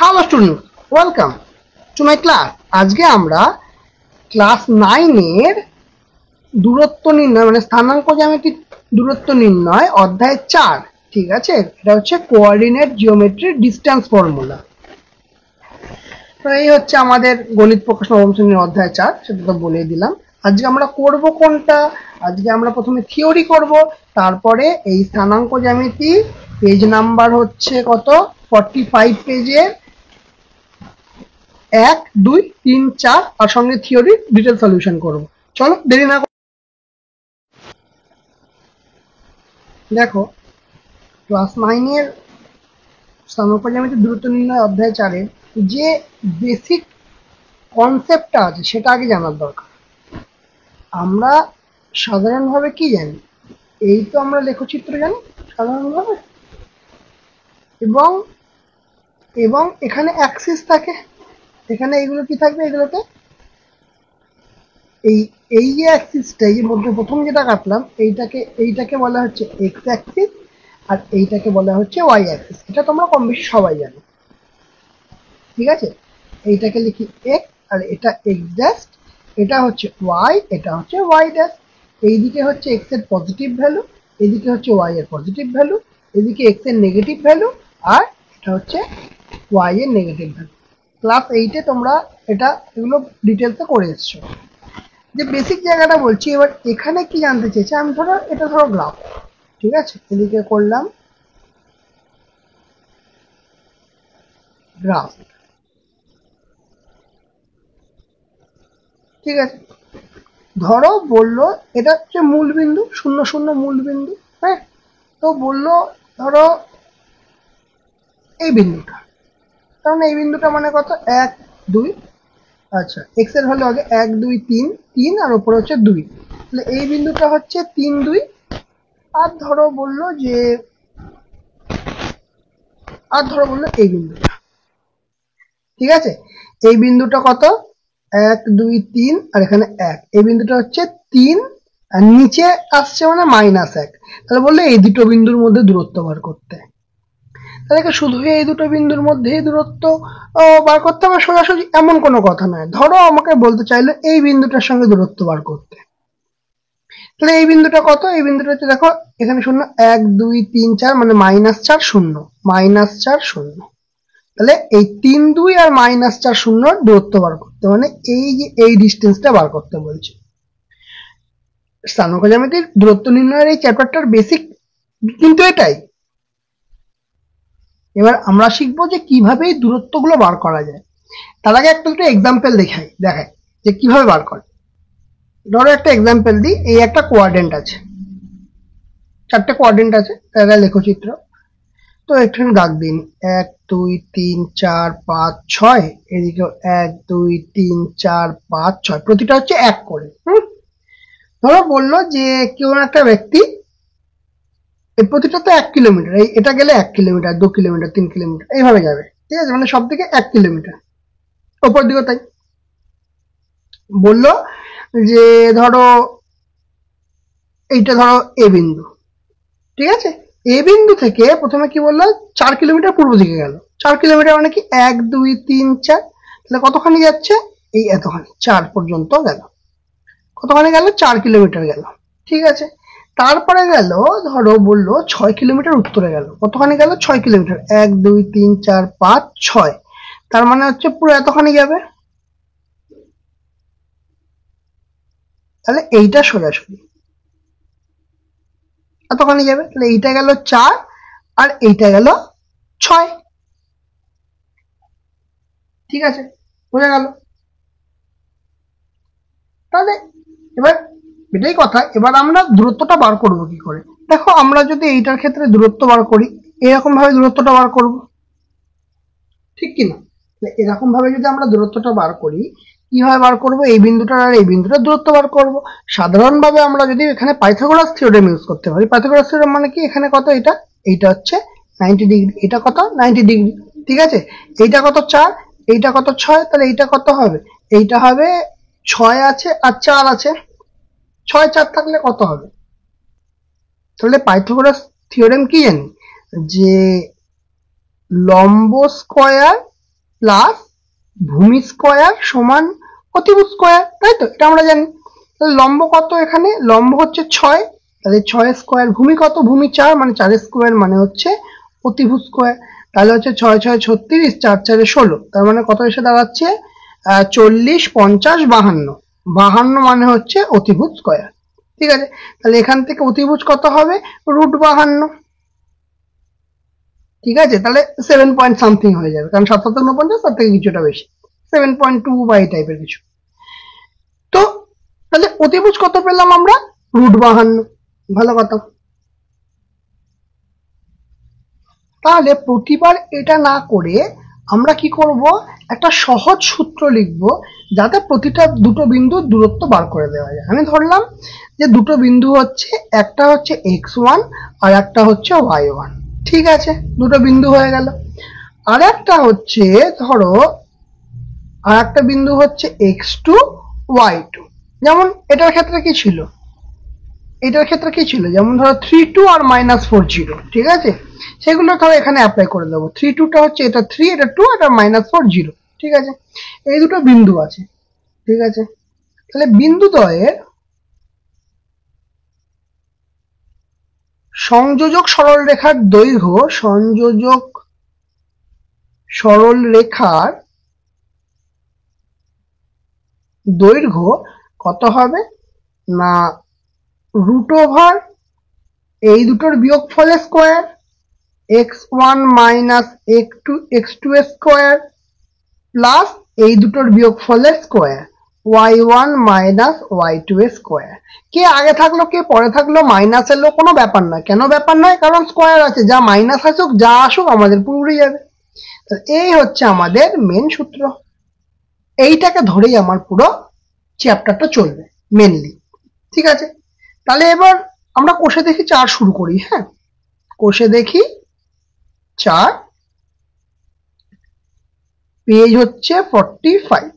Hello student, welcome to my class. আজকে আমরা class 9 এর দূরত্ব নির্ণয় মানে স্থানাঙ্ক জ্যামিতির দূরত্ব নির্ণয় অধ্যায় 4, ঠিক আছে? এটা হচ্ছে কোঅর্ডিনেট জিওমেট্রি ডিসটেন্স ফর্মুলা। তো এই হচ্ছে আমাদের গণিত প্রকাশ নবম শ্রেণীর অধ্যায় 4, সেটা তো বলেই দিলাম। আজকে আমরা করব কোনটা? আজকে আমরা প্রথমে থিওরি করব, তারপরে এই স্থানাঙ্ক জ্যামিতি পেজ নাম্বার হচ্ছে কত 45 পেজের 1, 2, 3, 4 আর সঙ্গে থিওরি ডিটেল সলিউশন করব। চলো দেরি না দেখো, ক্লাস 9 এর স্থানাঙ্ক জ্যামিতির দূরত্ব নির্ণয় অধ্যায় 4 এর যে বেসিক কনসেপ্টটা আছে সেটা আগে জানার দরকার। আমরা সাধারণভাবে কি জানি? এই তো আমরা লেখচিত্র জানি সাধারণভাবে, এবং এবং এখানে অ্যাক্সিস থাকে, এখানে এইগুলো কি থাকবে, এগুলোতে এই এই যে অ্যাক্সিসটা, এই যে মধ্যে প্রথম যেটা কাটলাম, এইটাকে বলা হচ্ছে এক্স অ্যাক্সিস আর এইটাকে বলা হচ্ছে ওয়াই অ্যাক্সিস। এটা তোমরা কম বেশি সবাই জানো, ঠিক আছে? এইটাকে লিখি এক্স আর এটা এক্স ড্যাশ, এটা হচ্ছে ওয়াই, এটা হচ্ছে ওয়াই ড্যাশ। এইদিকে হচ্ছে এক্স এর পজিটিভ ভ্যালু, এদিকে হচ্ছে ওয়াই এর পজিটিভ ভ্যালু, এদিকে এক্স এর নেগেটিভ ভ্যালু, আর এটা হচ্ছে ওয়াই এর নেগেটিভ ভ্যালু। ক্লাস 8-এ তোমরা এগুলো ডিটেলসে করে এসছো। যে বেসিক জায়গাটা বলছি, এবার এখানে কি জানতে চেয়েছে, আমি এটা ধরো গ্রাফ, ঠিক আছে? এদিকে করলাম গ্রাফ, ঠিক আছে? ধরো বললো এটা হচ্ছে মূল বিন্দু, 0, 0 মূল বিন্দু, হ্যাঁ? তো বললো ধরো এই বিন্দুটা, কারণ এই বিন্দুটা মানে কত, 1, 2, আচ্ছা এক্স এর ভ্যালু আগে 1, 2, 3, 3 আর উপরে হচ্ছে 2, তাহলে এই বিন্দুটা হচ্ছে 3, 2। আর ধরো বললো এই বিন্দুটা, ঠিক আছে? এই বিন্দুটা কত, 1, 2, 3 আর এখানে 1, এই বিন্দুটা হচ্ছে 3 আর নিচে আসছে মানে -1। তাহলে বললে এই দুটো বিন্দুর মধ্যে দূরত্ব বার করতে। তাহলে শুধু এই দুটো বিন্দুর মধ্যে দূরত্ব বার করতে হবে সোজাসুজি, এমন কোনো কথা নয়। ধরো আমাকে বলতে চাইলো এই বিন্দুটার সঙ্গে দূরত্ব বার করতে, তাহলে এই বিন্দুটা কত, এই বিন্দুটা হচ্ছে দেখো এখানে 0, 1, 2, 3, 4 মানে -4, 0, -4, 0। তাহলে এই 3, 2 আর -4, 0 দূরত্ব বার করতে, মানে এই যে এই ডিস্টেন্সটা বার করতে বলছে। স্থানাঙ্ক জ্যামিতির দূরত্ব নির্ণয়ের এই চ্যাপ্টারটার বেসিক কিন্তু এটাই। এবার আমরা শিখবো যে কিভাবে এই দূরত্বগুলো বার করা যায়। তার আগে একটা দুটো এক্সাম্পল দেখাই যে কিভাবে বার করে। ধরো একটা এক্সাম্পল দিই, এই একটা কোয়াড্রেন্ট আছে, 4টে কোয়াড্রেন্ট আছে, তারা লেখচিত্র। তো এখানে দাগ দিন 1, 2, 3, 4, 5, 6, এদিকেও 1, 2, 3, 4, 5, 6, প্রতিটা হচ্ছে 1 করে। ধরো বললো যে কেউ একটা ব্যক্তি, এই প্রতিটা তো 1 কিলোমিটার, এটা গেলে 1 কিলোমিটার, 2 কিলোমিটার, 3 কিলোমিটার এইভাবে যাবে, ঠিক আছে? মানে সব দিকে 1 কিলোমিটার, ওপর দিকে তাই। বললো যে ধরো এইটা ধরো এ বিন্দু, ঠিক আছে? এ বিন্দু থেকে প্রথমে কি বললো, 4 কিলোমিটার পূর্ব দিকে গেল। 4 কিলোমিটার মানে কি 1, 2, 3, 4, তাহলে কতখানি যাচ্ছে, এই এতখানি 4 পর্যন্ত গেল। কতখানি গেল, 4 কিলোমিটার গেল, ঠিক আছে? তারপরে গেল, ধরো বললো 6 কিলোমিটার উত্তরে গেল। কতখানি গেল, 6 কিলোমিটার, 1, 2, 3, 4, 5, 6, তার মানে হচ্ছে পুরো এতখানি যাবে। তাহলে এইটা সোজাসুজি এতখানি যাবে, তাহলে এইটা গেল 4 আর এইটা গেল 6, ঠিক আছে? বোঝা গেল? তাহলে এবার এটাই কথা, এবার আমরা দূরত্বটা বার করব কি করে? দেখো আমরা যদি এইটার ক্ষেত্রে দূরত্ব বার করি, এরকম ভাবে দূরত্বটা বার করব, ঠিক কিনা? এরকম ভাবে যদি আমরা দূরত্বটা বার করি, কিভাবে বার করব, এই বিন্দুটার আর এই বিন্দুটার দূরত্ব বার করব। সাধারণভাবে আমরা যদি এখানে পাইথাগোরাস থিওরেম ইউজ করতে পারি, পাইথাগোরাস থিওরেম মানে কি, এখানে কত, এইটা হচ্ছে 90 ডিগ্রি, এটা কত 90 ডিগ্রি, ঠিক আছে? এইটা কত 4, এইটা কত 6, তাহলে এইটা কত হবে, এইটা হবে 6 আছে আর 4 আছে, 6, 4 থাকলে কত হবে? তাহলে পাইথাগোরাস থিওরেম কি জানি, যে লম্ব স্কয়ার প্লাস ভূমি স্কয়ার সমান অতিভুজ স্কয়ার, তাই তো? এটা আমরা জানি। তাহলে লম্ব কত এখানে? লম্ব হচ্ছে 6, তাহলে 6 স্কয়ার। ভূমি কত? ভূমি 4, মানে 4 স্কয়ার মানে হচ্ছে অতিভুজ স্কয়ার। তাহলে হচ্ছে 6 6 36, 4 4 16, তার মানে কত এসে দাঁড়াচ্ছে? 40 50 52। 52 মানে হচ্ছে অতিভুজ স্কয়ার। ঠিক আছে, তাহলে এখান থেকে অতিভুজ কত হবে? √52। ঠিক আছে, তাহলে 7 পয়েন্ট সামথিং হয়ে যাবে, কারণ 7 7 49 তার থেকে কিছুটা বেশি, 7.2 বা এই টাইপের কিছু। তো তাহলে অতিভুজ কত পেলাম আমরা? √52। ভালো কথা। তাহলে প্রতিবার এটা না করে আমরা কি করব, একটা সহজ সূত্র লিখব যাতে প্রতিটা দুটো বিন্দুর দূরত্ব বার করে দেওয়া যায়। আমি ধরলাম যে দুটো বিন্দু হচ্ছে, একটা হচ্ছে x1 আর একটা হচ্ছে y1। ঠিক আছে, দুটো বিন্দু হয়ে গেল। আর একটা হচ্ছে, ধরো আর একটা বিন্দু হচ্ছে x2 y2। যেমন এটার ক্ষেত্রে কি ছিল? এটার ক্ষেত্রে কি ছিল? যেমন ধরো 3 2 আর -4 0। ঠিক আছে, সেগুলো ধরো এখানে অ্যাপ্লাই করে দেবো। 3 2টা হচ্ছে এটা 3, এটা 2, এটা -4 0। ঠিক আছে, এই দুটো বিন্দু আছে। ঠিক আছে, তাহলে বিন্দুদ্বয়ের সংযোজক সরলরেখার দৈর্ঘ্য, সংযোজক সরলরেখার দৈর্ঘ্য কত হবে না, √ওভার এই দুটোর বিয়োগফলের স্কয়ার, x1 মাইনাস x2 এর স্কয়ার, প্লাস এই দুটোর বিয়োগফলের স্কয়ার, y1 মাইনাস y2 এর স্কয়ার। কে আগে থাকলো কে পরে থাকলো, মাইনাস এলো, কোনো ব্যাপার নয়। কেন ব্যাপার নয়? কারণ স্কয়ার আছে, যা মাইনাস আসুক যা আসুক আমাদের পুরো উড়ে যাবে। এই হচ্ছে আমাদের মেন সূত্র। এইটাকে ধরেই আমার পুরো চ্যাপ্টারটা চলবে মেনলি। ঠিক আছে, তাহলে এবার আমরা কোষে দেখি 4 শুরু করি। হ্যাঁ, কোষে দেখি 4, পেজ হচ্ছে 45।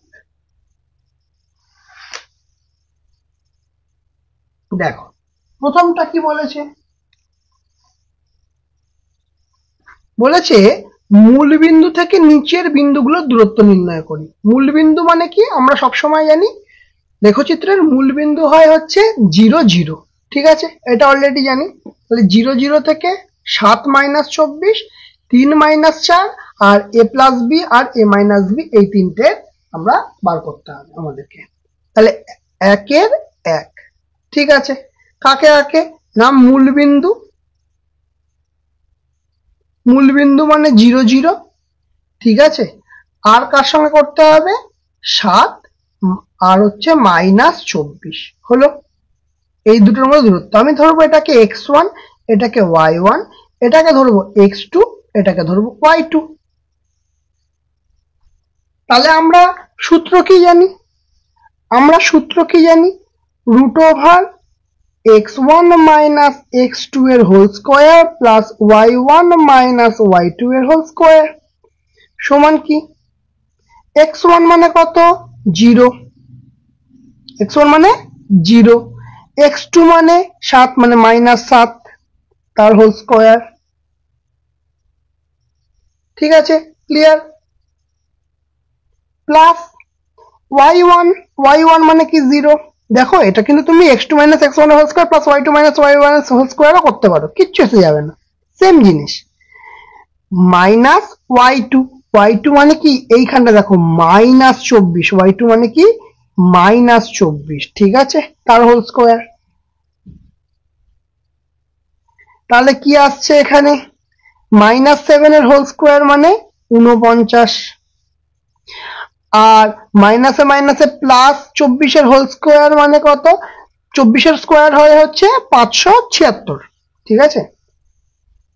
দেখো প্রথমটা কি বলেছে, বলেছে মূলবিন্দু থেকে নিচের বিন্দুগুলোর দূরত্ব নির্ণয় করি। মূলবিন্দু মানে কি আমরা সবসময় জানি, লেখচিত্রের মূলবিন্দু হয় হচ্ছে 0 0। ঠিক আছে, এটা অলরেডি জানি। তাহলে 0 0 থেকে 7 - 24, 3 - 4 আর a + b R a - b, এই তিনটে আমরা বার করতে হবে আমাদেরকে। তাহলে 1 এর 1। ঠিক আছে, কাকে কাকে? না মূলবিন্দু, মূলবিন্দু মানে 0 0। ঠিক আছে, আর কার সঙ্গে করতে হবে? 7 আর হচ্ছে -24। হলো, এই দুটোর মধ্যে দূরত্ব। আমি ধরবো এটাকে x1, এটাকে y1, এটাকে ধরবো x2, এটাকে ধরবো y2। তাহলে আমরা সূত্র কি জানি? আমরা সূত্র কি জানি? √ওভার x1 মাইনাস x2 এর whole square plus y1 minus y2 এর হোল স্কয়ার সমান কি? x1 মানে কত? 0। x1 মানে 0, x2 মানে 7, মানে -7 তার হোল স্কয়ার। ঠিক আছে, ক্লিয়ার? প্লাস y1 মানে কি? 0। দেখো এটা কিন্তু তুমি x2 minus x1 whole square plus y2 minus y1 whole স্কয়ারও করতে পারো, কিচ্ছু এসে যাবে না, সেম জিনিস। মাইনাস y2 মানে কি? এইখানটা দেখো -24, y2 মানে কি? -24। ঠিক আছে, তার হোল স্কয়ার। তাহলে কি আসছে এখানে? -7 এর হোল স্কয়ার মানে 49, আর মাইনাসে মাইনাসে প্লাস 24 এর হোল স্কয়ার মানে কত? 24 এর স্কয়ার হয় হচ্ছে 576। ঠিক আছে,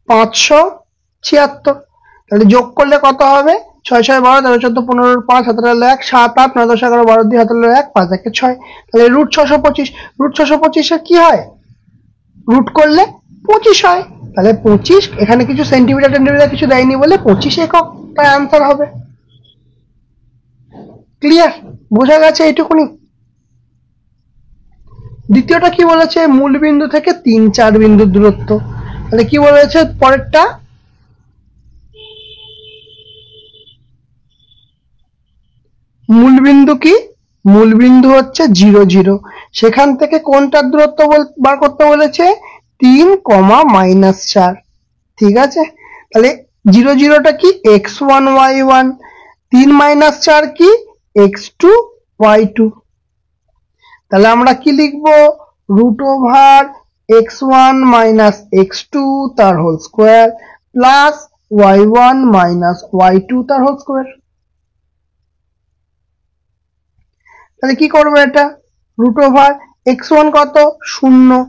576। তাহলে যোগ করলে কত হবে? 6 6 12 13 14 15 5 17 1 7 8 9 10 11 12 2 17 1 5 1 6। তাহলে √625, √625 এর কি হয়? রুট করলে 25 হয়। তাহলে 25, এখানে কিছু সেন্টিমিটার টেন্টিমিটার কিছু দেয়নি বলে 25 একক, তাই আনসার হবে। ক্লিয়ার? বোঝা গেছে এইটুকুনি? দ্বিতীয়টা কি বলেছে? মূল বিন্দু থেকে 3 4 বিন্দুর দূরত্ব। তাহলে কি বলেছে পরেরটা? মূলবিন্দু কি? মূলবিন্দু হচ্ছে 0 0। সেখান থেকে কোনটার দূরত্ব বার করতে বলেছে? 3, -4। ঠিক আছে, তাহলে 0 0টা কি? x1 y1। 3 - 4 কি? x2 y2। তাহলে আমরা কি লিখবো? √x1 - x2 তার whole square plus y1 - y2 তার হোল স্কোয়ার। তাহলে কি করবো এটা? √x1 কত? 0।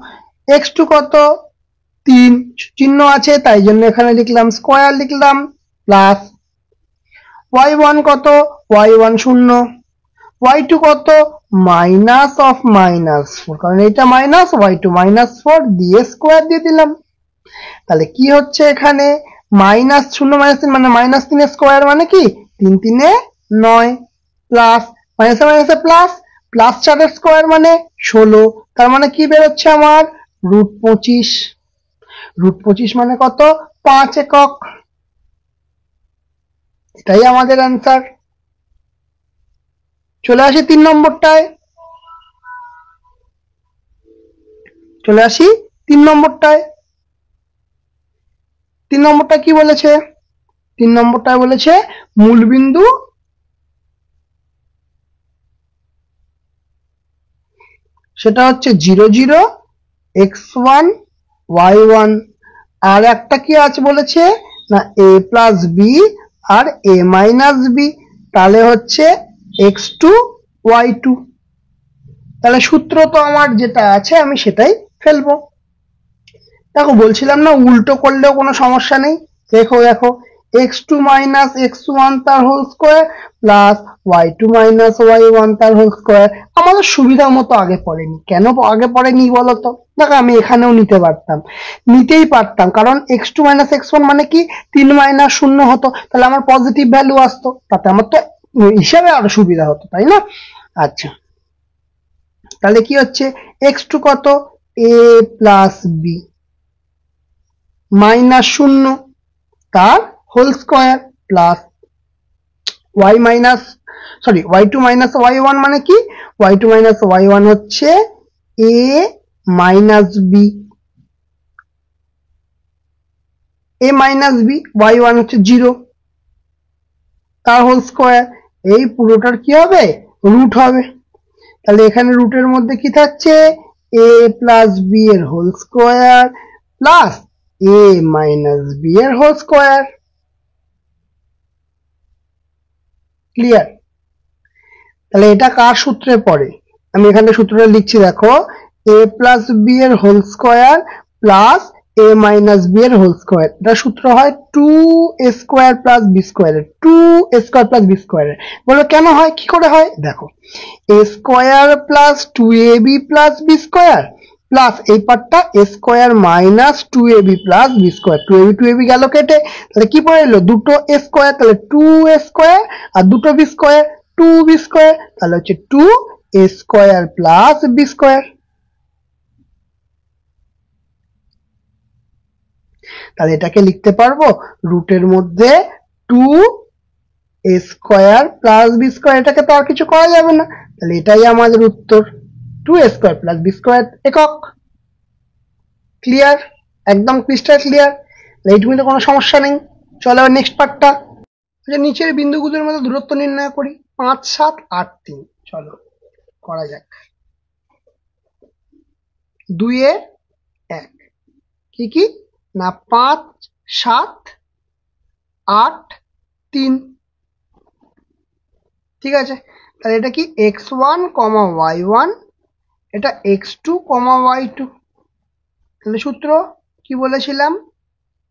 x2 কত? 3, চিহ্ন আছে তাই জন্য এখানে লিখলাম স্কোয়ার লিখলাম, প্লাস y1 কত? y1 0। y2 কত? -4, কারণ এটা মাইনাস, y2 -4 দিয়ে স্কোয়ার দিয়ে দিলাম। তাহলে কি হচ্ছে এখানে? -0 -3 মানে -3 স্কোয়ার মানে কি? 3 3 9, প্লাস মাইনাসে মাইনাসে প্লাস, প্লাস 4 স্কোয়ার মানে 16। তার মানে কি বেরোচ্ছে আমার? √25। √25 মানে কত? 5 একক। এটাই আমাদের অ্যান্সার। চলে আসি 3 নম্বরটায়। চলে আসি 3 নম্বরটায়। 3 নম্বরটা কি বলেছে? 3 নম্বরটায় বলেছে মূলবিন্দু সেটা হচ্ছে 0 0, x1 y1। আর একটা কি আছে বলেছে না? a প্লাস বি আর a মাইনাস বি। তাহলে হচ্ছে x2 y2। তাহলে সূত্র তো আমার যেটা আছে আমি সেটাই ফেলবো। দেখো বলছিলাম না উল্টো করলেও কোনো সমস্যা নেই। দেখো দেখো, x2 - x1 তার whole square plus y2 - y1 তার হোল স্কোয়ার। আমাদের সুবিধা মতো আগে পড়েনি। কেন আগে পড়েনি বলতো? দেখো আমি এখানেও নিতে পারতাম, নিতেই পারতাম, কারণ x2 - x1 মানে কি? 3 - 0 হতো, তাহলে আমার পজিটিভ ভ্যালু আসতো, তাতে আমার তো হিসাবে আরো সুবিধা হতো, তাই না? আচ্ছা, তাহলে কি হচ্ছে? x2 কত? a প্লাস বি -0 তার whole square plus y2 - y1 মানে কি? y2 - y1 হচ্ছে a মাইনাস বি, y1 হচ্ছে 0 তার হোল স্কোয়ার। এই পুরোটার কি হবে? রুট হবে। তাহলে এখানে রুটের মধ্যে কি থাকছে? a প্লাস বি এর whole square plus a minus B এর হোল স্কোয়ার। ক্লিয়ার? তাহলে এটা কার সূত্রে পড়ে? আমি এখানে সূত্রটা লিখছি, দেখো, a প্লাস বি এর whole square plus a minus B এর হোল স্কোয়ার। এটা সূত্র হয় 2a স্কোয়ার প্লাস বি স্কোয়ারের। 2a স্কোয়ার প্লাস বি স্কোয়ারের। বলো কেন হয়? কি করে হয়? দেখো, a square plus 2ab plus B square plus এই পার্টটা a square minus 2ab plus B square. 2ab গেল কেটে, তাহলে কি পড়ে এলো? দুটো a স্কোয়ার, তাহলে 2a স্কোয়ার, আর দুটো বি স্কোয়ার 2b স্কোয়ার, তাহলে হচ্ছে 2a square plus B square. তাহলে এটাকে লিখতে পারবো রুটের মধ্যে 2a square plus B square. এটাকে তো আর কিছু করা যাবে না, তাহলে এটাই আমাদের উত্তর, 2a square plus B square একক। ক্লিয়ার? একদম ক্রিস্টাল ক্লিয়ার। এইটুকুতে কোনো সমস্যা নেই। চলো এবার নেক্সট পার্টটা। নিচের বিন্দুগুলোর মধ্যে দূরত্ব নির্ণয় করি। 5 7 8 3। চলো করা যাক। 2 এ 1 কি কি না? 5 7 8 3। ঠিক আছে, তাহলে এটা কি? x1, y1, এটা x2, y2। তাহলে সূত্র কি বলেছিলাম?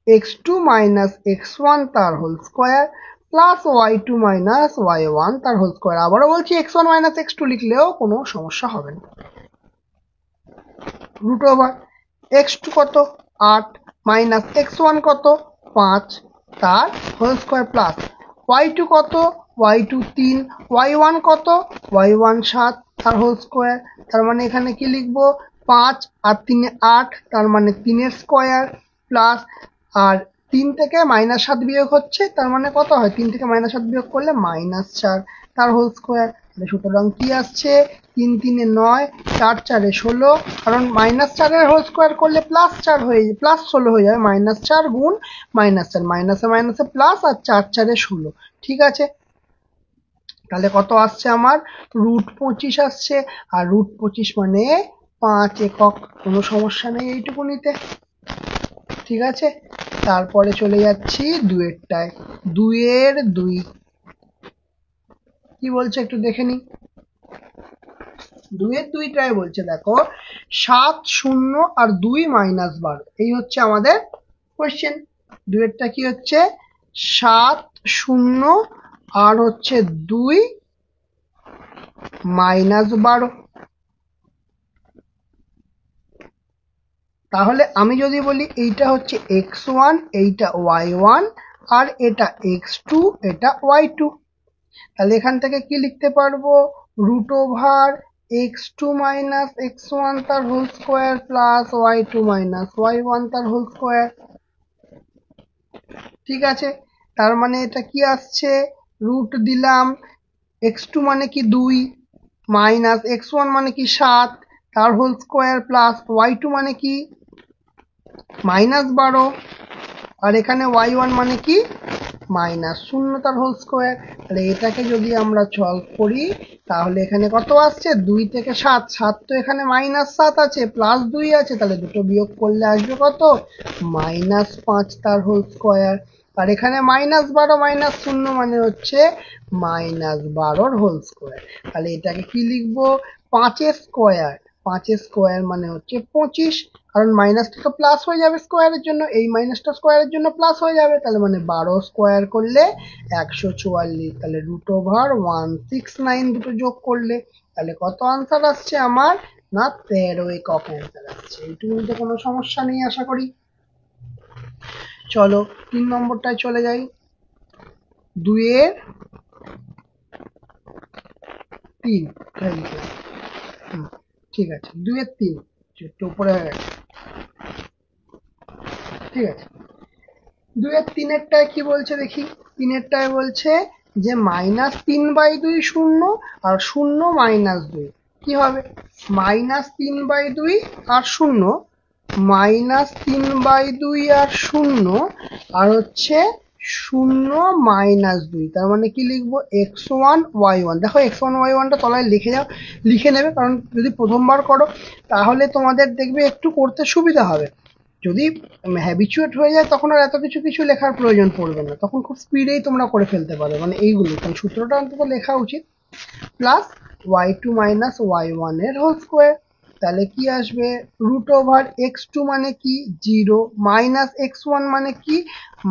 x2 - x1 তার whole square plus y2 - y1 তার হোল স্কোয়ার। আবারও বলছি x1 - x2 লিখলেও কোনো সমস্যা হবে না। √x2 কত? 8 মাইনাস x1 কত? 5 তার হোল স্কোয়ার প্লাস y2 কত? y2 3, y1 কত? y1 7 তার হোল স্কোয়ার। তার মানে এখানে কি লিখবো? 5 আর 3 8, তার মানে 3 এর স্কোয়ার প্লাস আর 3 থেকে -7 বিয়োগ হচ্ছে, তার মানে কত হয়? 3 থেকে -7 বিয়োগ করলে -4 তার হোল স্কোয়ার। সুতরাং কি আসছে? 3 3 9, 4 4 16, কারণ -4 এর হোল স্কোয়ার করলে +4 হয়ে যাবে, +16 হয়ে যাবে। -4 গুণ -4, মাইনাসে মাইনাসে প্লাস, আর 4 4 16। ঠিক আছে, তাহলে কত আসছে আমার? √25 আসছে। আর √25 মানে 5 একক। কোনো সমস্যা নেই এইটুকুনিতে। ঠিক আছে, তারপরে চলে যাচ্ছি 2-এরটায়। 2-এর 2 কি বলছে একটু দেখে নি। 2-এর 2টায় বলছে দেখো 7 0 আর 2 -12, এই হচ্ছে আমাদের কোশ্চেন। 2-এরটা কি হচ্ছে? 7 0 আর হচ্ছে 2 -12। তাহলে আমি যদি বলি এইটা হচ্ছে x1, এইটা y1, আর এটা x2, এটা y2, তাহলে এখান থেকে কি লিখতে পারবো? √x2 - x1 তার whole square plus y2 - y1 তার হোল স্কোয়ার। ঠিক আছে, তার মানে এটা কি আসছে? রুট দিলাম, x2 মানে কি 2, মাইনাস x1 মানে কি 7 তার হোল স্কোয়ার প্লাস y2 মানে কি -12, আর এখানে y1 মানে কি -0 তার হোল স্কোয়ার। তাহলে এটাকে যদি আমরা সলভ করি তাহলে এখানে কত আসছে? 2 থেকে 7, 7 তো এখানে -7 আছে, +2 আছে, তাহলে দুটো বিয়োগ করলে আসবে কত? -5 তার হোল স্কোয়ার। আর এখানে -12 -0 মানে হচ্ছে -12 হোল স্কোয়ার। তাহলে এটাকে কি লিখবো? 5 স্কোয়ার। 5 স্কোয়ার মানে হচ্ছে 25, কারণ মাইনাসটা তো প্লাস হয়ে যাবে স্কোয়ারের জন্য, এই মাইনাসটা স্কোয়ারের জন্য প্লাস হয়ে যাবে, তাহলে মানে 12 স্কোয়ার করলে 144। তাহলে √169 দুটো যোগ করলে তাহলে কত আনসার আসছে আমার? না 13 একক অ্যান্সার আসছে। এইটুকুতে কোনো সমস্যা নেই আশা করি। চলো 3 নম্বরটায় চলে যাই। 2-এর 3, ঠিক আছে, 2-এর 3 একটু উপরে হয়ে গেছে। ঠিক আছে, 2-এর 3-এরটায় কি বলছে দেখি। 3-এরটায় বলছে যে -3/2 শূন্য, আর 0 -2 কি হবে? -3/2 আর 0, -3/2 আর 0, আর হচ্ছে 0 -2, তার মানে কি লিখবো? x1 y1। দেখো x1 y1টা তলায় লিখে নেবে, কারণ যদি প্রথমবার করো তাহলে তোমাদের দেখবে একটু করতে সুবিধা হবে। যদি হ্যাবিচুয়েট হয়ে যায় তখন আর এত কিছু লেখার প্রয়োজন পড়বে না, তখন খুব স্পিডেই তোমরা করে ফেলতে পারো। মানে এইগুলো, কারণ সূত্রটা অন্তত লেখা উচিত। প্লাস y2 - y1 এর হোল স্কোয়ার, তাহলে কি আসবে? √x2 মানে কি 0, -x1 মানে কি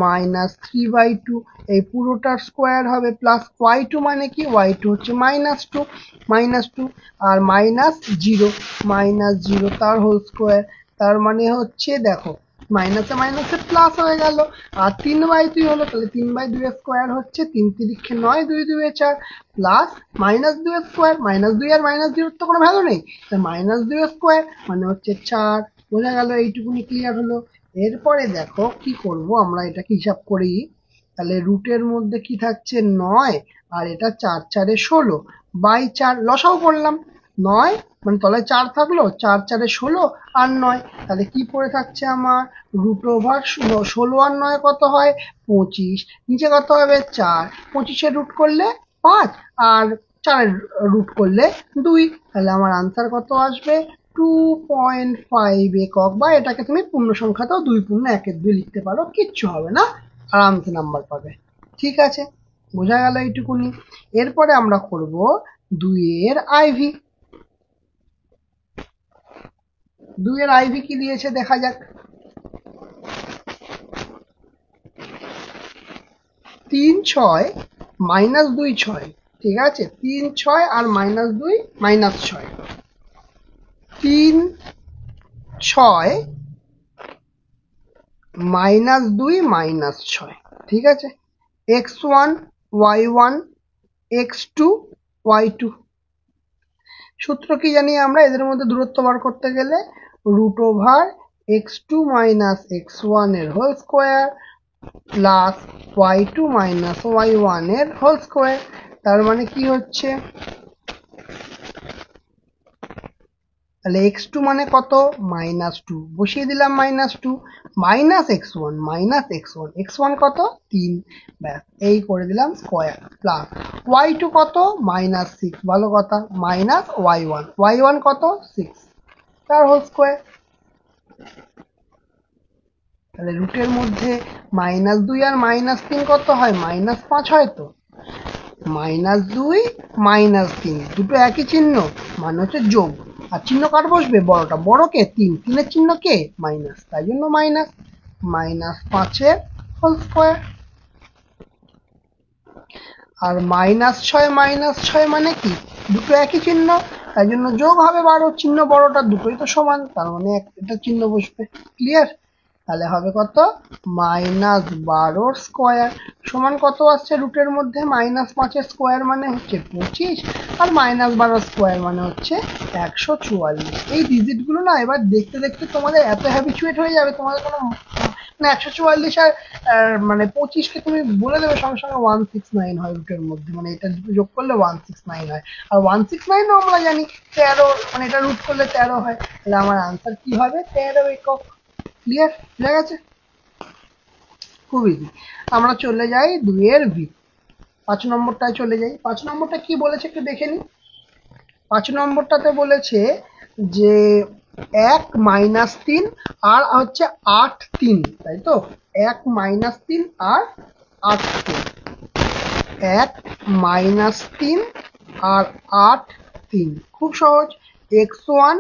-3/2, এই পুরোটার স্কোয়ার হবে, প্লাস y2 মানে কি y2 হচ্ছে -2, আর -0 তার হোল স্কোয়ার। তার মানে হচ্ছে দেখো মাইনাসে মাইনাসে প্লাস হয়ে গেল, আর 3/2 হলো, তাহলে 3/2 স্কোয়ার হচ্ছে 3 3 9, 2 2 4, প্লাস -2 স্কোয়ার, -2 আর -0 তো কোনো ভ্যালু নেই, -2 স্কোয়ার মানে হচ্ছে 4। বোঝা গেল? এইটুকুনি ক্লিয়ার হলো। এরপরে দেখো কি করব, আমরা এটাকে হিসাব করি। তাহলে রুটের মধ্যে কি থাকছে? 9, আর এটা 4 4 16, বাই 4 লসাও করলাম। 9 মানে তলায় 4 থাকলো, 4 4 16 আর 9, তাহলে কি পড়ে থাকছে আমার? √16 আর 9 কত হয়? 25। নিচে কত হবে? 4। 25-এর রুট করলে 5, আর 4-এর রুট করলে 2, তাহলে আমার আনসার কত আসবে? 2.5 একক, বা এটাকে তুমি পূর্ণ সংখ্যাতেও 2.1-2 লিখতে পারো, কিচ্ছু হবে না, আরামসে নাম্বার পাবে। ঠিক আছে, বোঝা গেল এইটুকুনি। এরপরে আমরা করব 2-এর আইভি। 2-এর আইভি কি দিয়েছে দেখা যাক। 3 6 -2 6, ঠিক আছে, 3 6 আর -2 -6, 3 6 -2 -6, ঠিক আছে, x1 y1 x2 y2। সূত্র কি জানি আমরা এদের মধ্যে দূরত্ব বার করতে গেলে? √x2 - x1 এর whole square plus y2 minus y1 এর হোল স্কোয়ার। তার মানে কি হচ্ছে, তাহলে x2 মানে কত, -2, বসিয়ে দিলাম -2, -x1 কত 3, ব্যাস এই করে দিলাম স্কোয়ার, প্লাস y2 কত -6, ভালো কথা, মাইনাস y1 কত 6, তার হোল স্কোয়ার। তাহলে রুটের মধ্যে -2 আর -3 কত হয়, -5 হয়। তো -2 -3 দুটো একই চিহ্ন, মানে হচ্ছে যোগ, আর চিহ্ন কার বসবে, বড়টা, বড় কে 3, 3-এর চিহ্ন কে মাইনাস, তাই জন্য মাইনাস, -5 হোল স্কোয়ার। আর -6 মানে কি, দুটো একই চিহ্ন, তাই জন্য যোগ হবে 12, চিহ্ন বড়টা, দুটোই তো সমান, তার মানে একটা চিহ্ন বসবে। ক্লিয়ার? তাহলে হবে কত, -12 স্কোয়ার সমান কত আসছে রুটের মধ্যে, -5 স্কোয়ার মানে হচ্ছে 25, আর -12 স্কোয়ার মানে হচ্ছে 144। এই ডিজিট গুলো না এবার দেখতে দেখতে তোমাদের এত হ্যাবিচুয়েট হয়ে যাবে, তোমাদের কোনো মানে 144 আর মানে 25কে তুমি বলে দেবে সঙ্গে সঙ্গে 169 হয় রুটের মধ্যে, মানে এটা দুটো যোগ করলে 169 হয়। আর 169ও আমরা জানি 13, মানে এটা রুট করলে 13 হয়, তাহলে আমার আনসার কি হবে, 13 একক। ক্লিয়ার? বুঝা গেছে? খুব ইজি। আমরা চলে যাই 2 এর ভি, 5 নম্বরটায় চলে যাই। 5 নম্বরটা কি বলেছে একটু দেখে নি। 5 নম্বরটাতে বলেছে যে 1 -3 আর হচ্ছে 8 3, তাই তো, 1 -3 আর 8 3, 1 -3 আর 8 3, খুব সহজ, x1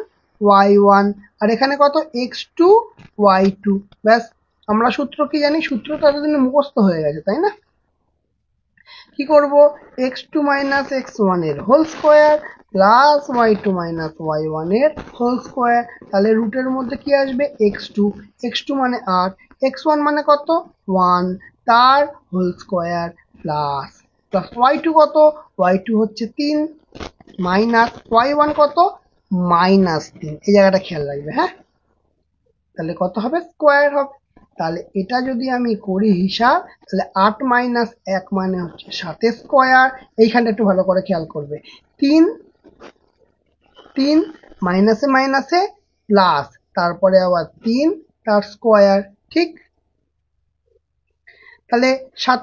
y1 আর এখানে কত x2 y2, ব্যাস। আমরা সূত্র কি জানি, সূত্রটা এতদিন মুখস্থ হয়ে গেছে তাই না। কি করব, x2 মাইনাস x1 এর whole square plus y2 minus y1 এর হোল স্কোয়ার। তাহলে রুটের মধ্যে কি আসবে, x2 মানে 8, x1 মানে কত 1, তার হোল স্কোয়ার প্লাস y2 কত, y2 হচ্ছে 3, মাইনাস y1 কত -3, এই জায়গাটা খেয়াল রাখবে। হ্যাঁ, তাহলে কত হবে, স্কোয়ার হবে। তাহলে এটা যদি আমি করি হিসাব, তাহলে 8 - 1 মানে হচ্ছে 7 স্কোয়ার, এইখানটা একটু ভালো করে খেয়াল করবে, 3 3 মাইনাসে মাইনাসে প্লাস, তারপরে আবার 3 তার স্কোয়ার, ঠিক। তাহলে 7,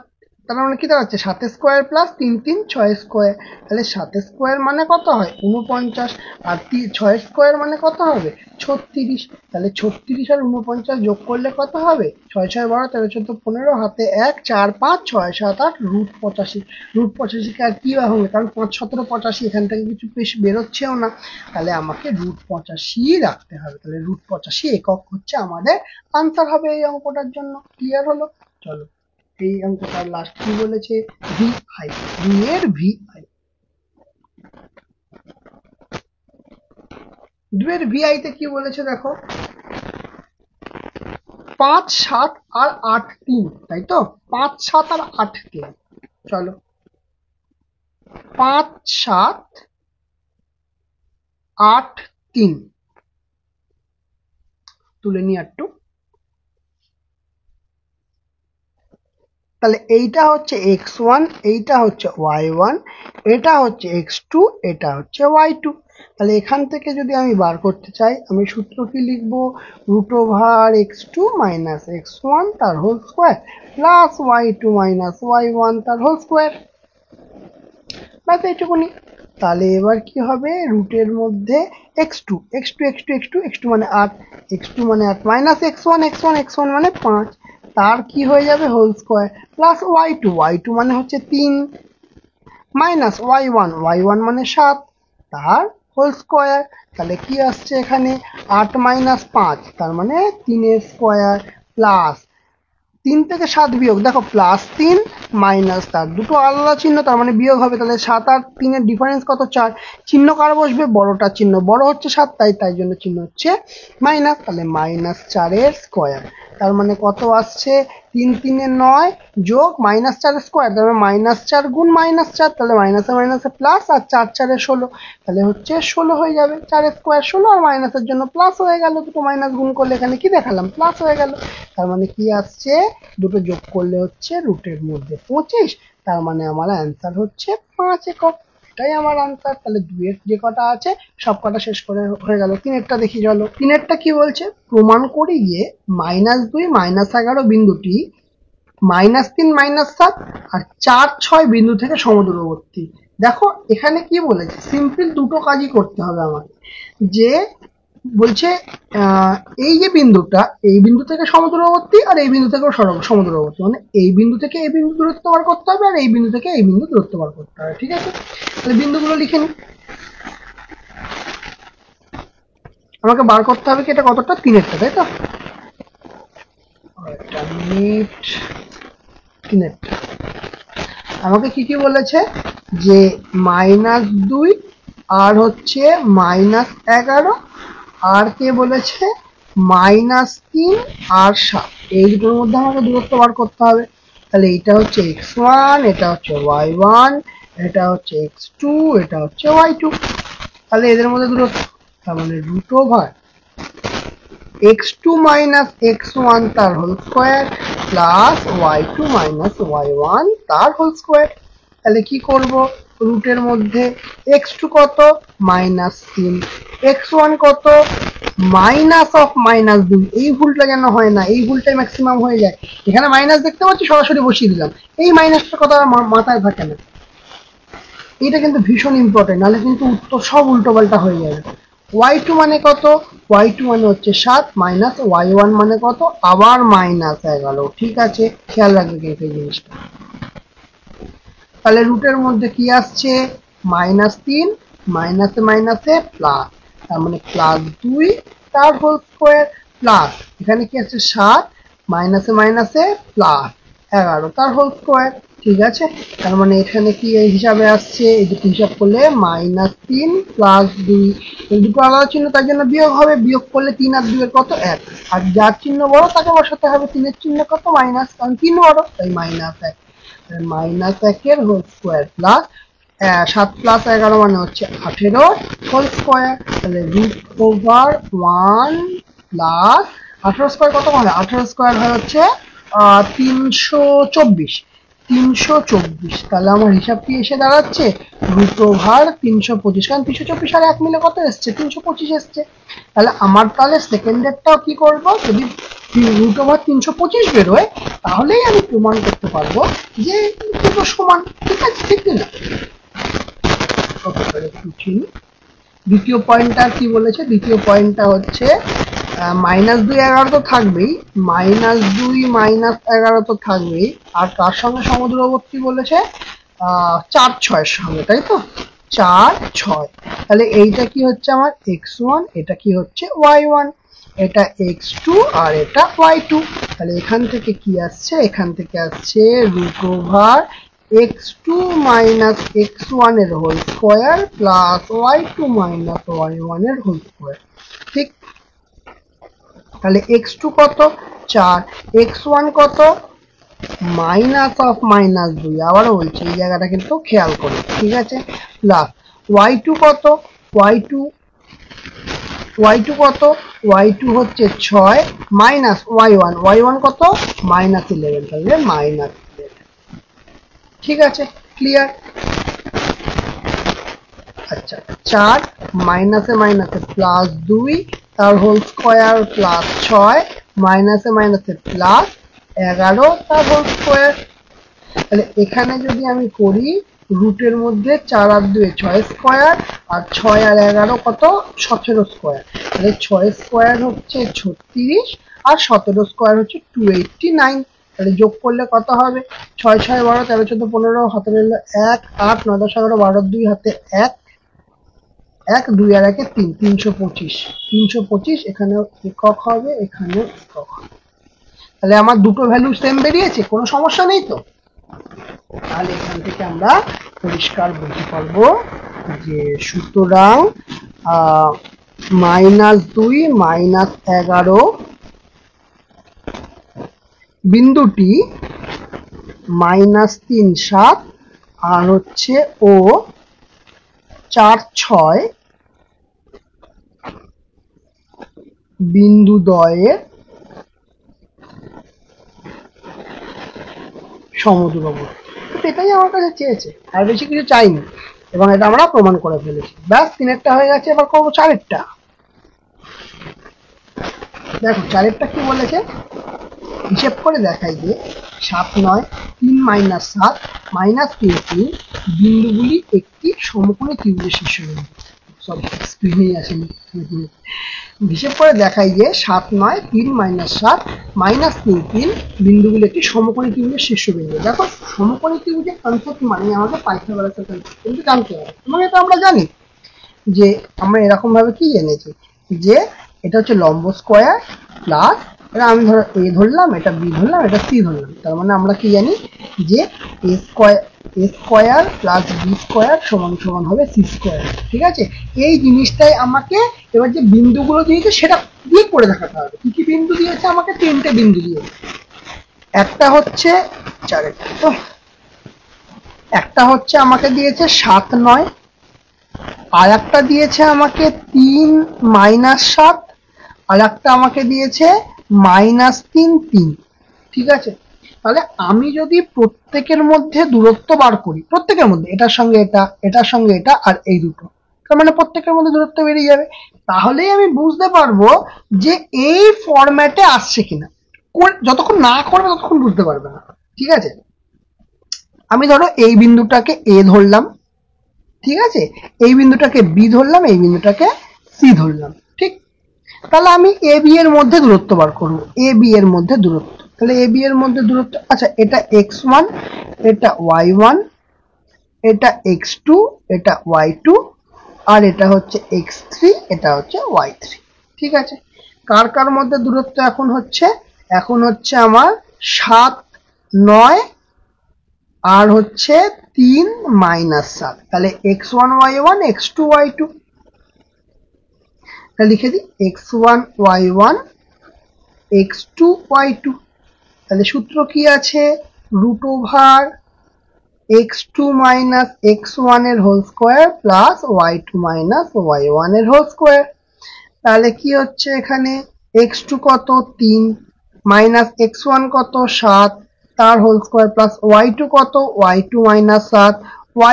তার মানে কি দাঁড়াচ্ছে, 7 স্কোয়ার প্লাস 3 3 6 স্কোয়ার, তাহলে 7 স্কোয়ার মানে কত হয় 49, আর 6 স্কোয়ার মানে কত হবে 36, তাহলে 36 আর 49 যোগ করলে কত হবে, 6 6 12 13 14 15, হাতে 1 4 5 6 7 8, রুট 85। রুট 85 কে আর কি হবে, কারণ 5 17 85, এখান থেকে কিছু বেশ বেরোচ্ছেও না, তাহলে আমাকে রুট 85 রাখতে হবে। তাহলে রুট 85 একক হচ্ছে আমাদের আনসার হবে এই অঙ্কটার জন্য। ক্লিয়ার হলো? চলো, এই অঙ্কটার লাস্ট কি বলেছে, ভিআই, 2 এর ভিআই। 2 এর ভিআই তে কি বলেছে দেখো, 5 7 আর 8 3, তাই তো, 5 7 আর 8 3, চলো 5 7 8 3 তুলে নি একটু। তাহলে এইটা হচ্ছে x1, এইটা হচ্ছে y1, এটা হচ্ছে x2, এটা হচ্ছে y2। তাহলে এখান থেকে যদি আমি বার করতে চাই, আমি সূত্র কি লিখবো, root over x2 minus x1 তার whole square plus y2 minus y1 তার হোল স্কোয়ার, ব্যাস এইটুকুনি। তাহলে এবার কি হবে, রুটের মধ্যে x2 মানে 8, x2 মানে 8 মাইনাস x1 মানে 5, তার কি হয়ে যাবে হোল স্কোয়ার, প্লাস y2 মানে হচ্ছে 3, মাইনাস y1 মানে 7, তার হোল স্কোয়ার। তাহলে কি আসছে এখানে, 8 মাইনাস 5, তার মানে 3 এর স্কোয়ার, প্লাস 3 থেকে 7 বিয়োগ, দেখো প্লাস 3 মাইনাস, তার দুটো আলাদা চিহ্ন, তার মানে বিয়োগ হবে। তাহলে 7 আর 3 এর ডিফারেন্স কত, 4, চিহ্ন কার বসবে, বড়টার চিহ্ন, বড় হচ্ছে 7, তাই জন্য চিহ্ন হচ্ছে মাইনাস, তাহলে -4 এর স্কোয়ার। তার মানে কত আসছে 3 3 9 যোগ -4 স্কোয়ার, তাহলে -4 গুণ -4, তাহলে মাইনাসে মাইনাসে প্লাস, আর 4 4 16, তাহলে হচ্ছে 16 হয়ে যাবে। 4 স্কোয়ার 16 আর মাইনাসের জন্য প্লাস হয়ে গেল, দুটো মাইনাস গুণ করলে এখানে কি দেখালাম প্লাস হয়ে গেল। তার মানে কি আসছে দুটো যোগ করলে হচ্ছে রুটের মধ্যে 25, তার মানে আমার অ্যান্সার হচ্ছে 5 একক। এটাই আমার আনসার। তাহলে 2 এর যে কটা আছে সব কটা শেষ করে হয়ে গেল। 3-এরটা দেখি চলো। 3-এরটা কি বলছে, প্রমাণ করি গিয়ে -2 -11 বিন্দুটি -3 -7 আর 4 6 বিন্দু থেকে সমদূরবর্তী। দেখো এখানে কি বলেছে, সিম্পল দুটো কাজই করতে হবে আমাকে। যে বলছে এই যে বিন্দুটা এই বিন্দু থেকে সমদূরবর্তী আর এই বিন্দু থেকেও সমদূরবর্তী, মানে এই বিন্দু থেকে এই বিন্দু দূরত্ব বার করতে হবে আর এই বিন্দু থেকে এই বিন্দু দূরত্ব বার করতে হবে। ঠিক আছে, তাহলে বিন্দুগুলো লিখে নি। আমাকে বার করতে হবে কি এটা কতটা, 3-এরটা, তাই তো? আমাকে কি কি বলেছে, যে -2 আর হচ্ছে -11 আর কে বলেছে -3 আর 7, এই দুটোর মধ্যে আমাকে দূরত্ব বার করতে হবে। তাহলে এটা হচ্ছে x1, এটা হচ্ছে y1, এটা হচ্ছে x2, এটা হচ্ছে y2। তাহলে এদের মধ্যে দূরত্ব, তার মানে √, x2 minus x1 তার whole square plus y2 minus y1 তার হোল স্কোয়ার। তাহলে কি করব, রুটের মধ্যে x2 কত -3, x1 কত -2। এই ভুলটা যেন হয় না, এই ভুলটাই ম্যাক্সিমাম হয়ে যায়। এখানে মাইনাস দেখতে পাচ্ছি, সরাসরি বসিয়ে দিলাম, এই মাইনাসটার কথা মাথায় থাকে না। এটা কিন্তু ভীষণ ইম্পর্টেন্ট, নাহলে কিন্তু উত্তর সব উল্টো পাল্টা হয়ে যাবে। y2 মানে কত, y2 মানে হচ্ছে 7 মাইনাস y1 মানে কত আবার -11। ঠিক আছে, খেয়াল রাখবে কিন্তু এই জিনিসটা। তাহলে রুটের মধ্যে কি আসছে -3, মাইনাসে মাইনাসে প্লাস, তার মানে +2 তার হোল স্কোয়ার প্লাস এখানে কি আছে 7 মাইনাসে মাইনাসে +11 তার হোল স্কোয়ার। ঠিক আছে, তার মানে এখানে কি এই হিসাবে আসছে, এই দুটো হিসাব করলে -3 +2, এই দুটো আলাদা চিহ্ন তার জন্য বিয়োগ হবে, বিয়োগ করলে 3 আর 2 এর কত 1, আর যার চিহ্ন বড় তাকে বসাতে হবে, 3 এর চিহ্ন কত মাইনাস, কারণ 3 বড় তাই -1, -1 হোল স্কোয়ার প্লাস 7 + 11 মানে হচ্ছে 18 হোল স্কোয়ার। তাহলে √1 প্লাস 18 স্কোয়ার কত হয়, 18 স্কোয়ার হয় হচ্ছে 324। তাহলে আমার হিসাব কি এসে দাঁড়াচ্ছে √325, কারণ 324 আর 1 মিলে কত এসছে 325 এসছে। তাহলে সেকেন্ডেরটাও কি করব, যদি √325 বেরোয় তাহলেই আমি প্রমাণ করতে পারবো যে দুটো সমান। ঠিক আছে, ঠিক না? দ্বিতীয় পয়েন্টটা কি বলেছে, দ্বিতীয় পয়েন্টটা হচ্ছে -2 11 তো থাকবেই, -2 -11 তো থাকবেই, আর তার সঙ্গে সমদূরবর্তী বলেছে 4 6 এর সঙ্গে, তাই তো 4 6। তাহলে এইটা কি হচ্ছে আমার x1, এটা কি হচ্ছে y1, এটা x2 আর এটা y2। তাহলে এখান থেকে কি আসছে, এখান থেকে আসছে √x2 minus x1 এর whole square plus y2 minus y1 এর হোল স্কোয়ার। ঠিক, তাহলে x2 কত 4, x1 কত -2, আবারও বলছি এই জায়গাটা কিন্তু খেয়াল করো। ঠিক আছে, প্লাস y2 কত, y2 কত, y2 হচ্ছে 6 মাইনাস y1 কত -11, তাহলে -11। ঠিক আছে, ক্লিয়ার? আচ্ছা, 4 মাইনাসে মাইনাসে +2 তার হোল স্কোয়ার প্লাস 6 মাইনাসে মাইনাসে +11 তার হোল স্কোয়ার। তাহলে এখানে যদি আমি করি রুটের মধ্যে 4 আর 2 6 স্কোয়ার, আর 6 আর 11 কত 17 স্কোয়ার, তাহলে 6 স্কোয়ার হচ্ছে 36 আর 17 স্কোয়ার হচ্ছে 289। তাহলে যোগ করলে কত হবে 6 6 12 13 14 15 17 1 8 9 10 11 12 2 হাতে 1 1 2 আর 1 3 325 এখানে একক হবে, এখানে একক হবে। তাহলে আমার দুটো ভ্যালু সেম বেরিয়েছে, কোনো সমস্যা নেই তো? তাহলে এখান থেকে আমরা পরিষ্কার বুঝতে পারবো যে সুতরাং -2 -11 বিন্দুটি -3 7 আর হচ্ছে ও 4 6 বিন্দুদ্বয়ের সমদূরবর্তী। এটাই আমার কাছে চেয়েছে, আর বেশি কিছু চাইনি, এবং এটা আমরা প্রমাণ করে ফেলেছি। ব্যাস, 3-এরটা হয়ে গেছে। এবার করবো 4-এরটা। দেখো 4-এরটা কি বলেছে, হিসেব করে দেখাই যে 7 9 3 -7 -3 3 বিন্দুগুলি একটি সমকোণী ত্রিভুজের শীর্ষবিন্দু। সরি, স্ক্রিনেই আসেনি। হিসেব করে দেখাই যে 7 9 3 -7 -3 3 বিন্দুগুলি একটি সমকোণী ত্রিভুজের শীর্ষবিন্দু। দেখো, সমকোণী ত্রিভুজের কনসেপ্ট মানে আমাদের পাইথাগোরাসের কনসেপ্ট কিন্তু জানতে হবে, এবং এটা আমরা জানি যে আমরা এরকম ভাবে কি জেনেছি যে এটা হচ্ছে লম্ব স্কয়ার প্লাস, এটা আমি ধরো এ ধরলাম, এটা বি ধরলাম, এটা সি ধরলাম, তার মানে আমরা কি জানি যে এ স্কয়ার প্লাস বি স্কয়ার সমান সমান হবে সি স্কয়ার। ঠিক আছে, এই জিনিসটাই আমাকে এবার যে বিন্দুগুলো দিয়েছে সেটা দিয়ে করে দেখাতে হবে। কি কি বিন্দু দিয়েছে আমাকে? 3টে বিন্দু দিয়েছে। একটা হচ্ছে 4 তো একটা হচ্ছে আমাকে দিয়েছে 7 9, আর একটা দিয়েছে আমাকে 3 -7, আর একটা আমাকে দিয়েছে -3 3। ঠিক আছে, তাহলে আমি যদি প্রত্যেকের মধ্যে দূরত্ব বার করি, প্রত্যেকের মধ্যে এটার সঙ্গে এটা, এটার সঙ্গে এটা, আর এই দুটো, তার মানে প্রত্যেকের মধ্যে দূরত্ব বেরিয়ে যাবে। তাহলেই আমি বুঝতে পারবো যে এই ফরম্যাটে আসছে কিনা। যতক্ষণ না করবে ততক্ষণ বুঝতে পারবে না। ঠিক আছে, আমি ধরো এই বিন্দুটাকে এ ধরলাম, ঠিক আছে, এই বিন্দুটাকে বি ধরলাম, এই বিন্দুটাকে সি ধরলাম। ঠিক, তাহলে আমি এ বি এর মধ্যে দূরত্ব বার করবো। এ বি এর মধ্যে দূরত্ব, তাহলে এ বি এর মধ্যে দূরত্ব, আচ্ছা এটা x1, এটা y1, এটা x2, এটা y2, আর এটা হচ্ছে x3, এটা হচ্ছে y3। ঠিক আছে, কার কার মধ্যে দূরত্ব এখন হচ্ছে? এখন হচ্ছে আমার 7 9 আর হচ্ছে 3 -7, তাহলে x1 y1 x2 y2, লিখে দিই x1 y1 x2 y2। তাহলে সূত্র কি আছে? √x2 - x1 এর whole square plus y2 - y1 এর হোল স্কয়ার। তাহলে কি হচ্ছে এখানে? x2 কত? 3, -x1 কত? 7 তার হোল স্কয়ার প্লাস y2 কত? y2 - 7,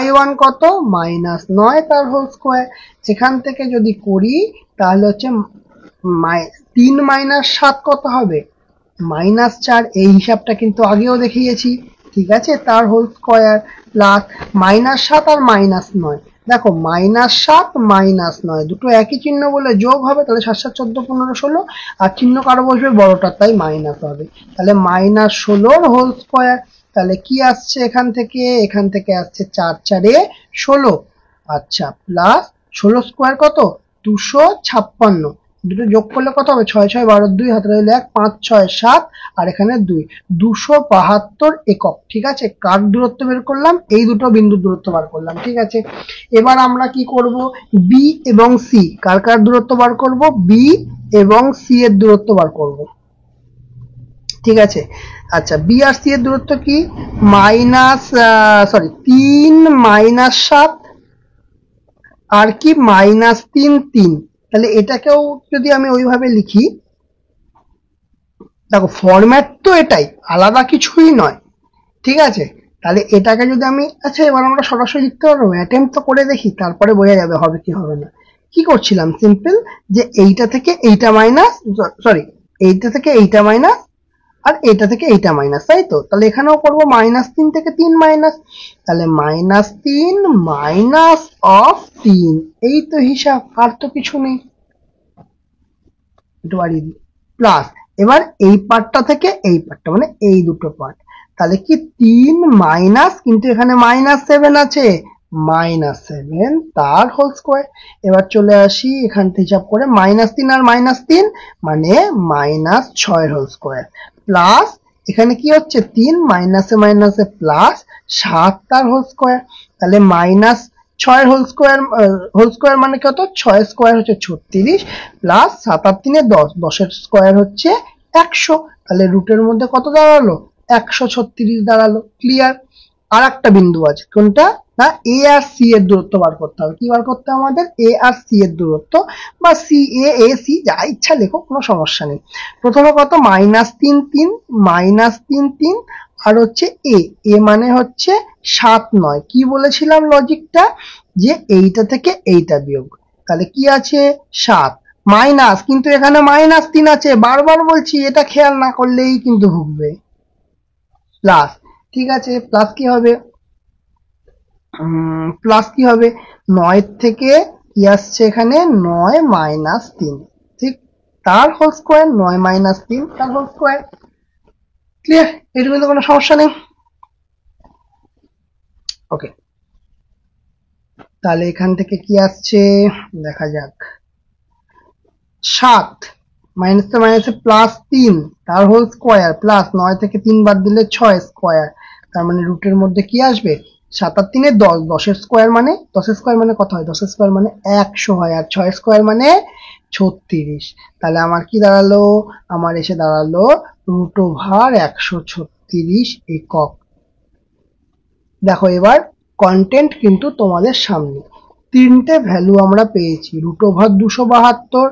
y1 কত? -9 তার হোল স্কয়ার। এখান থেকে যদি করি তাহলে হচ্ছে 3 - 7 কত হবে? -4। এই হিসাবটা কিন্তু আগেও দেখিয়েছি। ঠিক আছে, তার হোল স্কয়ার প্লাস -7 আর -9। দেখো -7 -9 দুটো একই চিহ্ন বলে যোগ হবে, তাহলে 7 7 14 15 16, আর চিহ্ন কারো বসবে বড়টা, তাই মাইনাস হবে। তাহলে -16 হোল স্কয়ার। তাহলে কি আসছে এখান থেকে? এখান থেকে আসছে 4 4 16, আচ্ছা, প্লাস 16 স্কয়ার কত? 256। দুটো যোগ করলে কত হবে? 6 6 12 2 হাতে রইল 1, 5 6 7, আর এখানে 2, 272 একক। ঠিক আছে, কার দূরত্ব বের করলাম? এই দুটো বিন্দুর দূরত্ব বার করলাম। ঠিক আছে, এবার আমরা কি করব? বি এবং সি, কার কার দূরত্ব বার করব? বি এবং সি এর দূরত্ব বার করব। ঠিক আছে, আচ্ছা, বি আর সি এর দূরত্ব কি? 3 -7 আর কি -3 3। তাহলে এটাকেও যদি আমি ওইভাবে লিখি, দেখো ফরম্যাট তো এটাই, আলাদা কিছুই নয়। ঠিক আছে, তাহলে এটাকে যদি আমি, আচ্ছা এবার আমরা সরাসরি লিখতে পারবো, অ্যাটেম্প তো করে দেখি, তারপরে বোঝা যাবে হবে কি হবে না। কি করছিলাম? সিম্পল, যে এইটা থেকে এইটা মাইনাস, সরি এইটা থেকে এইটা মাইনাস, আর এটা থেকে এইটা মাইনাস, তাই তো? তাহলে এখানেও করবো -3 থেকে 3 মাইনাস, তাহলে -3 মাইনাস অফ 3, এই তো হিসাব, আর তো কিছু নেই। একটু বাড়িয়ে দিই, প্লাস এবার এই পার্টটা থেকে এই পার্টটা, মানে এই দুটো পার্ট, তাহলে কি 3 মাইনাস, কিন্তু এখানে -7 আছে, -7 তার হোল স্কয়ার। এবার চলে আসি এখান থেকে হিসাব করে, -3 আর -3 মানে -6 হোল স্কয়ার, প্লাস এখানে কি হচ্ছে? 3 মাইনাসে মাইনাসে প্লাস 7 তার হোল স্কয়ার, তাহলে -6 হোল স্কয়ার মানে কত? 6 স্কয়ার হচ্ছে 36, প্লাস 7 আর 3 10, 10 এর স্কয়ার হচ্ছে 100। তাহলে রুটের মধ্যে কত দাঁড়ালো? 136 দাঁড়ালো। ক্লিয়ার? আর একটা বিন্দু আছে, কোনটা না, এ আর সি এর দূরত্ব বার করতে হবে। কি বার করতে হবে আমাদের? এ আর সি এর দূরত্ব, বা সি এ সি যা ইচ্ছা লেখো, কোনো সমস্যা নেই। প্রথমে কত? -3 -3 আর হচ্ছে এ মানে হচ্ছে 7 9। কি বলেছিলাম লজিকটা? যে এইটা থেকে এইটা বিয়োগ, তাহলে কি আছে? 7 মাইনাস, কিন্তু এখানে -3 আছে, বারবার বলছি, এটা খেয়াল না করলেই কিন্তু ভুগবে। প্লাস, ঠিক আছে, প্লাস কি হবে? প্লাস কি হবে? 9 থেকে কি আসছে এখানে? 9 -3, ঠিক, তার হোল স্কোয়ার, 9 -3 তার হোল স্কোয়ার। ক্লিয়ার? এর মধ্যে কোনো সমস্যা নেই। ওকে, তাহলে এখান থেকে কি আসছে দেখা যাক। 7 মাইনাসে মাইনাসে +3 তার হোল স্কোয়ার, প্লাস 9 থেকে 3 বাদ দিলে 6 স্কোয়ার, তার মানে রুটের মধ্যে কি আসবে? 7 আর 3 10, 10 স্কোয়ার মানে, 10 স্কোয়ার মানে কত হয়? 10 স্কোয়ার মানে 100 হয়, আর 6 স্কোয়ার মানে 36। তাহলে আমার কি দাঁড়ালো? আমার এসে দাঁড়ালো √136 একক। দেখো এবার কন্টেন্ট কিন্তু তোমাদের সামনে, তিনটে ভ্যালু আমরা পেয়েছি, √272,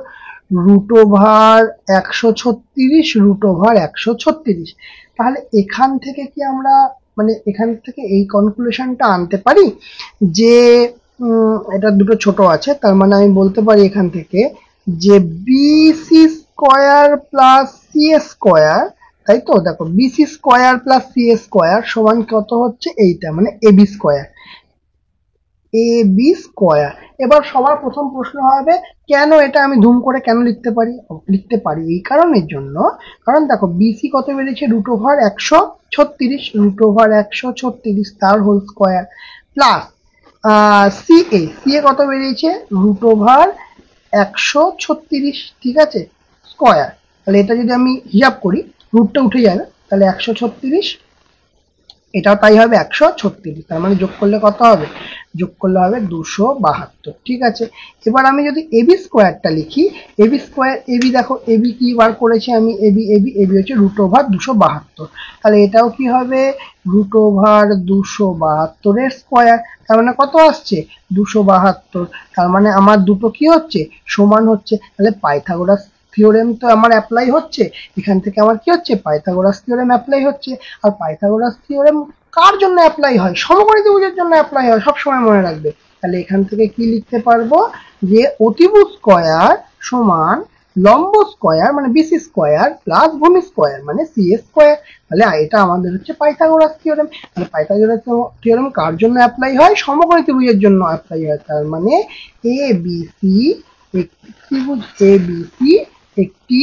√136, √136। তাহলে এখান থেকে কি আমরা, মানে এখান থেকে এই কনক্লুশনটা আনতে পারি যে এটা দুটো ছোট আছে, তার মানে আমি বলতে পারি এখান থেকে যে BC square plus C square, তাই তো? দেখো BC square plus C square সমান কত হচ্ছে? এইটা মানে এবি স্কোয়ার, এবি স্কোয়ার। এবার সবার প্রথম প্রশ্ন হবে, কেন এটা আমি ধুম করে কেন লিখতে পারি? লিখতে পারি এই কারণের জন্য, কারণ দেখো বিসি কত বেরিয়েছে? √136, √136 তার হোল স্কোয়ার, প্লাস সি এ কত বেরিয়েছে? √136, ঠিক আছে, স্কোয়ার। তাহলে এটা যদি আমি হিসাব করি, রুটটা উঠে যাবে, তাহলে 136, এটাও তাই হবে 136, তার মানে যোগ করলে কত হবে? যোগ করলে হবে 272, ঠিক আছে। এবার আমি যদি এবি স্কোয়ারটা লিখি, এবি স্কোয়ার, এবি দেখো এবি কি বার করেছি আমি? এবি এবি এবি হচ্ছে √272, তাহলে এটাও কি হবে? √272 এর স্কোয়ার, তার মানে কত আসছে? 272। তার মানে আমার দুটো কি হচ্ছে? সমান হচ্ছে। তাহলে পাইথাগোরাস থিওরেম তো আমার অ্যাপ্লাই হচ্ছে, এখান থেকে আমার কি হচ্ছে? পাইথাগোরাস থিওরেম অ্যাপ্লাই হচ্ছে। আর পাইথাগোরাস থিওরেম কার জন্য অ্যাপ্লাই হয়? সমকোণী ত্রিভুজের জন্য অ্যাপ্লাই হয়, সবসময় মনে রাখবে। তাহলে এখান থেকে কি লিখতে পারবো? যে অতিভুজ স্কয়ার সমান লম্ব স্কয়ার মানে বিসি স্কয়ার প্লাস ভূমি স্কয়ার মানে সি স্কয়ার। তাহলে এটা আমাদের হচ্ছে পাইথাগোরাস থিওরেম। তাহলে পাইথাগোরাস থিওরেম কার জন্য অ্যাপ্লাই হয়? সমকোণী ত্রিভুজের জন্য অ্যাপ্লাই হয়। তার মানে এ বি সি, একটি ত্রিভুজ এ বি সি একটি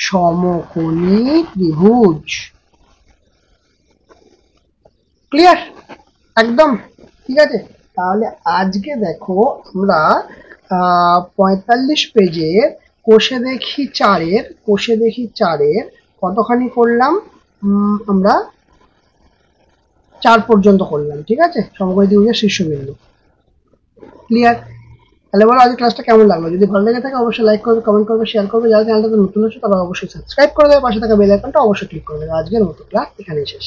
সমকোণী ত্রিভুজ। ক্লিয়ার? একদম ঠিক আছে। তাহলে আজকে দেখো আমরা 45 পেজের কোষে দেখি চারের কতখানি করলাম? আমরা 4 পর্যন্ত করলাম, ঠিক আছে, সমকোণী ত্রিভুজের শীর্ষবিন্দু। ক্লিয়ার? তাহলে বলো আজকে ক্লাসটা কেমন লাগলো? যদি ভালো লেগে থাকে অবশ্যই লাইক করবে, কমেন্ট করবে, শেয়ার করবে। যারা চ্যানেলটাতে নতুন হচ্ছে তারা অবশ্যই সাবস্ক্রাইব করে দেবে, পাশে থাকা বেল আইকনটা অবশ্যই ক্লিক করে দেবে। আজকের মতো ক্লাস এখানেই শেষ।